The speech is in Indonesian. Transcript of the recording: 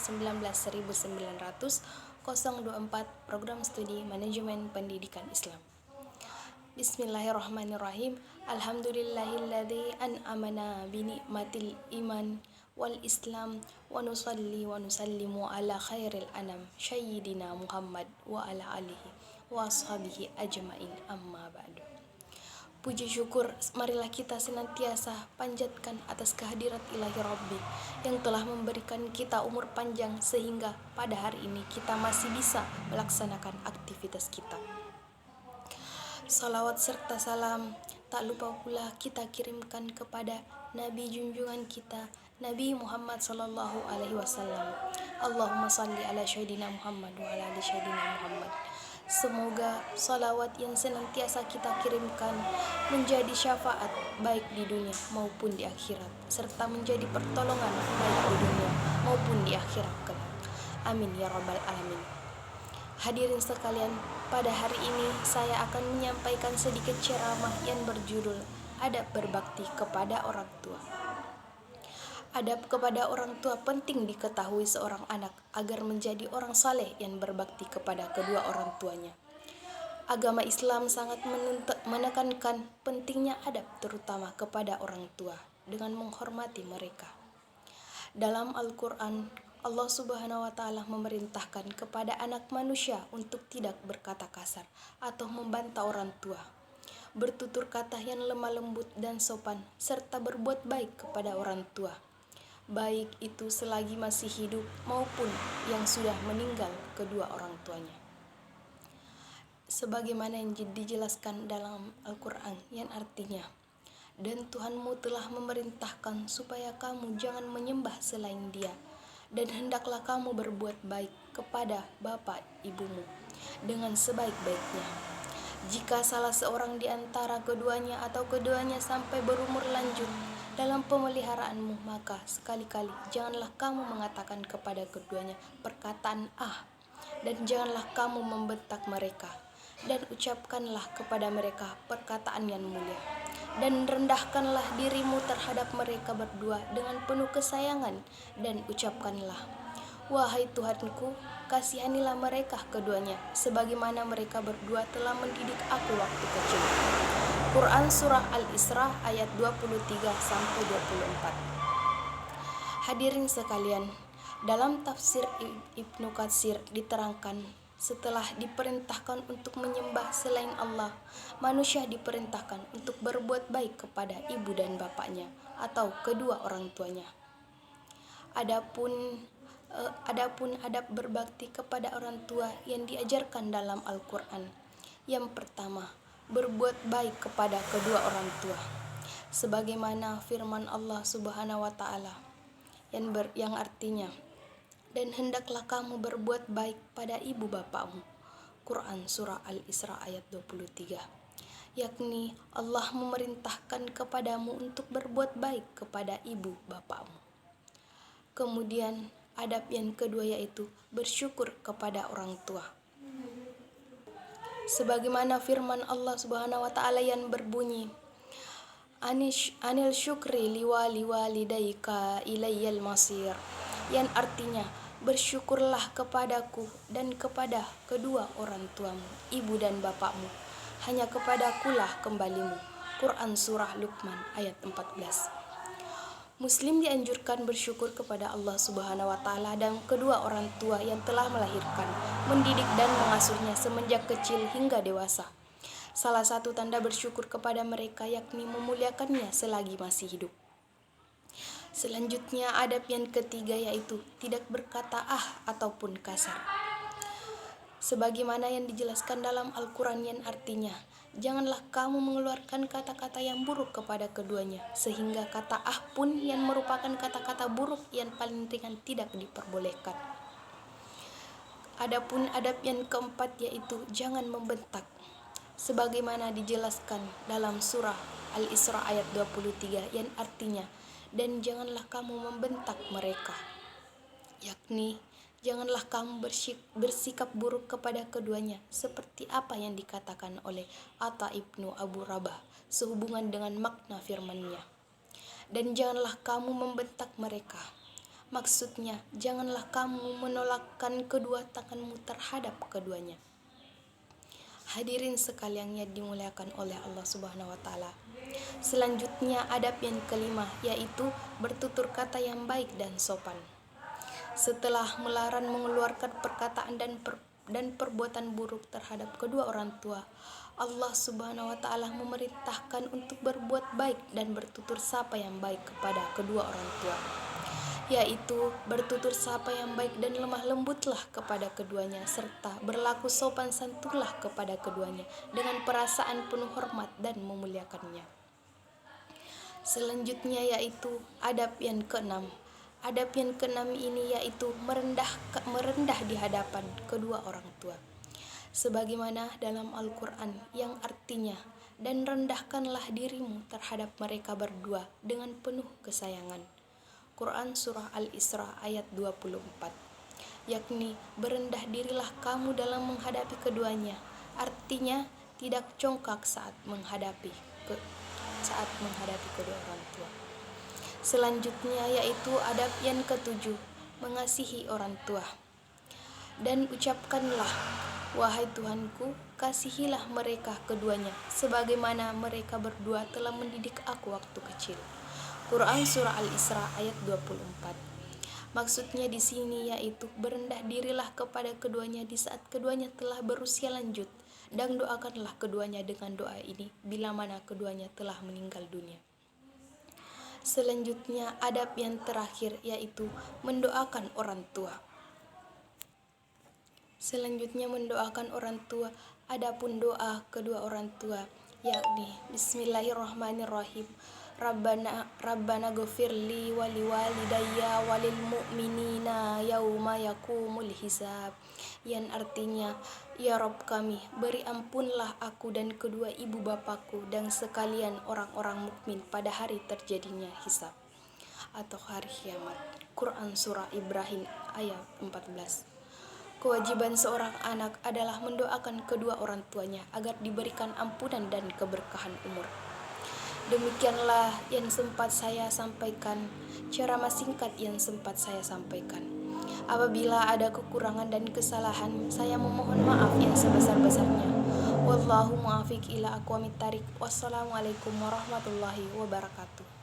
19/19/024 Program Studi Manajemen Pendidikan Islam. Bismillahirrahmanirrahim. Alhamdulillahilladzi an'amana bi ni'matil iman wal islam wa nusalli wa nusallimu ala khairil anam sayyidina Muhammad wa ala alihi wa ashabihi ajmain, amma ba'du. Puji syukur marilah kita senantiasa panjatkan atas kehadirat Ilahi Rabbi yang telah memberikan kita umur panjang sehingga pada hari ini kita masih bisa melaksanakan aktivitas kita. Salawat serta salam tak lupa pula kita kirimkan kepada Nabi junjungan kita, Nabi Muhammad sallallahu alaihi wasallam. Allahumma salli ala sayyidina Muhammad wa ala ali sayyidina Muhammad. Semoga salawat yang senantiasa kita kirimkan menjadi syafaat baik di dunia maupun di akhirat, serta menjadi pertolongan baik di dunia maupun di akhirat kelak. Amin ya rabbal alamin. Hadirin sekalian, pada hari ini saya akan menyampaikan sedikit ceramah yang berjudul Adab Berbakti kepada Orang Tua. Adab kepada orang tua penting diketahui seorang anak agar menjadi orang saleh yang berbakti kepada kedua orang tuanya. Agama Islam sangat menekankan pentingnya adab terutama kepada orang tua dengan menghormati mereka. Dalam Al-Quran, Allah Subhanahu wa Ta'ala memerintahkan kepada anak manusia untuk tidak berkata kasar atau membantah orang tua, bertutur kata yang lemah lembut dan sopan, serta berbuat baik kepada orang tua, baik itu selagi masih hidup maupun yang sudah meninggal kedua orang tuanya. Sebagaimana yang dijelaskan dalam Al-Quran yang artinya, dan Tuhanmu telah memerintahkan supaya kamu jangan menyembah selain Dia, dan hendaklah kamu berbuat baik kepada bapak ibumu dengan sebaik-baiknya. Jika salah seorang di antara keduanya atau keduanya sampai berumur lanjut dalam pemeliharaanmu, maka sekali-kali janganlah kamu mengatakan kepada keduanya perkataan dan janganlah kamu membentak mereka, dan ucapkanlah kepada mereka perkataan yang mulia, dan rendahkanlah dirimu terhadap mereka berdua dengan penuh kesayangan, dan ucapkanlah, wahai Tuhanku, kasihanilah mereka keduanya sebagaimana mereka berdua telah mendidik aku waktu kecil. Quran Surah Al-Isra ayat 23-24. Hadirin sekalian, dalam tafsir Ibnu Katsir diterangkan, setelah diperintahkan untuk menyembah selain Allah, manusia diperintahkan untuk berbuat baik kepada ibu dan bapaknya atau kedua orang tuanya. Adapun adab berbakti kepada orang tua yang diajarkan dalam Al-Quran, yang pertama, berbuat baik kepada kedua orang tua, sebagaimana firman Allah Subhanahu wa Ta'ala yang artinya, dan hendaklah kamu berbuat baik pada ibu bapakmu. Quran Surah Al-Isra ayat 23. Yakni Allah memerintahkan kepadamu untuk berbuat baik kepada ibu bapakmu. Kemudian adab yang kedua yaitu bersyukur kepada orang tua, sebagaimana firman Allah Subhanahu wa Ta'ala yang berbunyi, Anil syukri liwalidayka ilayyal masir, yang artinya bersyukurlah kepadaku dan kepada kedua orang tuamu, ibu dan bapakmu, hanya kepadakulah kembalimu. Quran Surah Luqman ayat 14. Muslim dianjurkan bersyukur kepada Allah Subhanahu wa Ta'ala dan kedua orang tua yang telah melahirkan, mendidik dan mengasuhnya semenjak kecil hingga dewasa. Salah satu tanda bersyukur kepada mereka yakni memuliakannya selagi masih hidup. Selanjutnya adab yang ketiga yaitu tidak berkata ataupun kasar, sebagaimana yang dijelaskan dalam Al-Quran yang artinya, janganlah kamu mengeluarkan kata-kata yang buruk kepada keduanya, sehingga kata pun yang merupakan kata-kata buruk yang paling ringan tidak diperbolehkan. Adapun adab yang keempat yaitu jangan membentak, sebagaimana dijelaskan dalam surah Al-Isra ayat 23 yang artinya, dan janganlah kamu membentak mereka, yakni janganlah kamu bersikap buruk kepada keduanya, seperti apa yang dikatakan oleh Atta ibnu Abu Rabah sehubungan dengan makna firman-Nya. Dan janganlah kamu membentak mereka, Maksudnya, janganlah kamu menolakkan kedua tanganmu terhadap keduanya. Hadirin sekalian yang dimuliakan oleh Allah Subhanahu wa taala. Selanjutnya adab yang kelima, yaitu bertutur kata yang baik dan sopan. Setelah melarang mengeluarkan perkataan dan perbuatan buruk terhadap kedua orang tua, Allah Subhanahu wa taala memerintahkan untuk berbuat baik dan bertutur sapa yang baik kepada kedua orang tua, yaitu bertutur sapa yang baik dan lemah lembutlah kepada keduanya, serta berlaku sopan santunlah kepada keduanya dengan perasaan penuh hormat dan memuliakannya. Selanjutnya yaitu adab yang keenam. Adab yang keenam ini yaitu merendah di hadapan kedua orang tua, sebagaimana dalam Al-Quran yang artinya, dan rendahkanlah dirimu terhadap mereka berdua dengan penuh kesayangan. Quran Surah Al-Isra ayat 24, yakni berendah dirilah kamu dalam menghadapi keduanya, artinya tidak congkak saat menghadapi kedua orang tua. Selanjutnya yaitu adab yang ketujuh, mengasihi orang tua. Dan ucapkanlah, wahai Tuhanku, kasihilah mereka keduanya, sebagaimana mereka berdua telah mendidik aku waktu kecil. Quran Surah Al-Isra ayat 24. Maksudnya di sini yaitu berendah dirilah kepada keduanya di saat keduanya telah berusia lanjut, dan doakanlah keduanya dengan doa ini bila mana keduanya telah meninggal dunia. Selanjutnya adab yang terakhir yaitu mendoakan orang tua. Selanjutnya mendoakan orang tua. Adapun doa kedua orang tua yakni Bismillahirrahmanirrahim. Rabbana ghfirli wa liwalidayya walil mu'minina yauma yaqumul hisab, yang artinya, ya Rabb kami, beri ampunlah aku dan kedua ibu bapakku dan sekalian orang-orang mukmin pada hari terjadinya hisab atau hari kiamat. Quran Surah Ibrahim ayat 14. Kewajiban seorang anak adalah mendoakan kedua orang tuanya agar diberikan ampunan dan keberkahan umur. Demikianlah yang sempat saya sampaikan, ceramah singkat yang sempat saya sampaikan. Apabila ada kekurangan dan kesalahan, saya memohon maaf yang sebesar-besarnya. Wallahu muwaffiq ila aqwamit thariq. Wassalamualaikum warahmatullahi wabarakatuh.